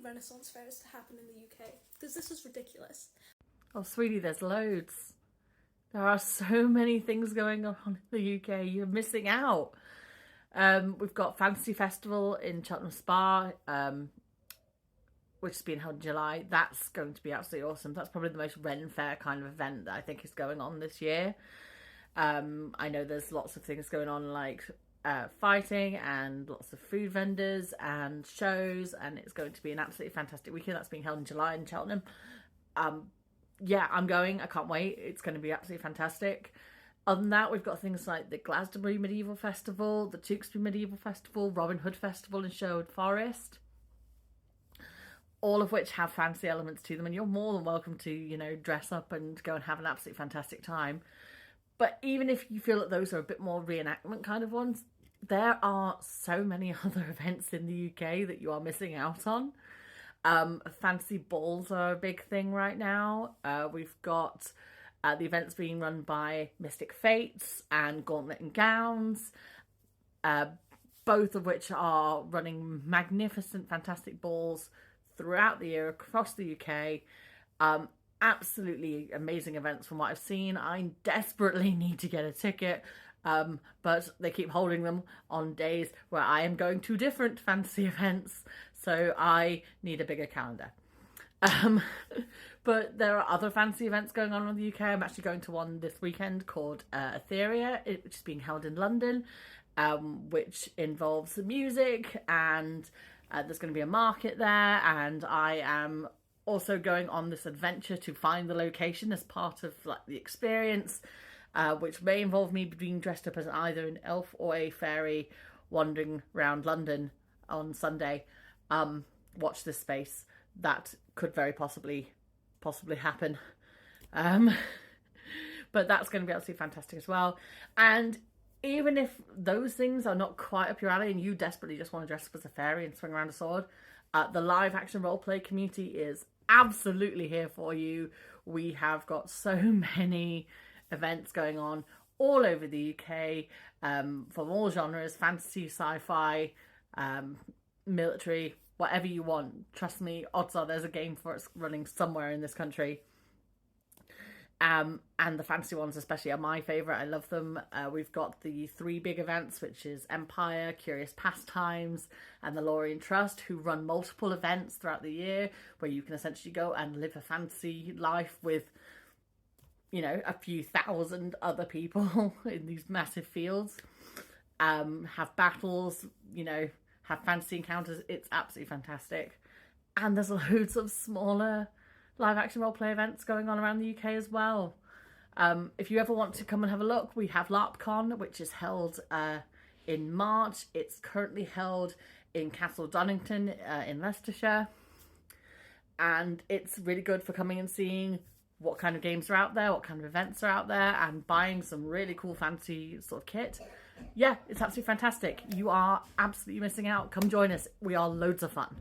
Renaissance fairs to happen in the UK? Because this is ridiculous. Oh, sweetie, there's loads. There are so many things going on in the UK. You're missing out. We've got Fantasy Festival in Cheltenham Spa, which is being held in July. That's going to be absolutely awesome. That's probably the most Ren Fair kind of event that I think is going on this year. I know there's lots of things going on like fighting and lots of food vendors and shows, and it's going to be an absolutely fantastic weekend. That's being held in July in Cheltenham. Yeah, I'm going. I can't wait. It's going to be absolutely fantastic. Other than that, we've got things like the Glastonbury Medieval Festival, the Tewkesbury Medieval Festival, Robin Hood Festival in Sherwood Forest, all of which have fancy elements to them, and you're more than welcome to, dress up and go and have an absolutely fantastic time. But even if you feel that those are a bit more reenactment kind of ones, there are so many other events in the UK that you are missing out on. Fancy balls are a big thing right now. We've got the events being run by Mystic Fates and Gauntlet and Gowns, both of which are running magnificent, fantastic balls throughout the year across the UK. Absolutely amazing events from what I've seen. I desperately need to get a ticket, but they keep holding them on days where I am going to different fantasy events, so I need a bigger calendar. But there are other fantasy events going on in the UK. I'm actually going to one this weekend called Etheria, which is being held in London, which involves music, and there's going to be a market there, and I am also going on this adventure to find the location as part of the experience, which may involve me being dressed up as either an elf or a fairy wandering around London on Sunday. Watch this space. That could very possibly happen. But that's going to be absolutely fantastic as well. And even if those things are not quite up your alley and you desperately just want to dress up as a fairy and swing around a sword, the live action roleplay community is absolutely here for you. We have got so many events going on all over the UK, from all genres: fantasy, sci-fi, military, whatever you want. Trust me, odds are there's a game for it running somewhere in this country. And the fantasy ones especially are my favourite. I love them. We've got the 3 big events, which is Empire, Curious Pastimes, and the Lorien Trust, who run multiple events throughout the year where you can essentially go and live a fantasy life with, a few thousand other people in these massive fields. Have battles, have fantasy encounters. It's absolutely fantastic. And there's loads of smaller live action roleplay events going on around the UK as well. If you ever want to come and have a look, we have LARPCon, which is held in March. It's currently held in Castle Donington in Leicestershire, and it's really good for coming and seeing what kind of games are out there, what kind of events are out there, and buying some really cool fantasy sort of kit. Yeah, it's absolutely fantastic. You are absolutely missing out. Come join us. We are loads of fun.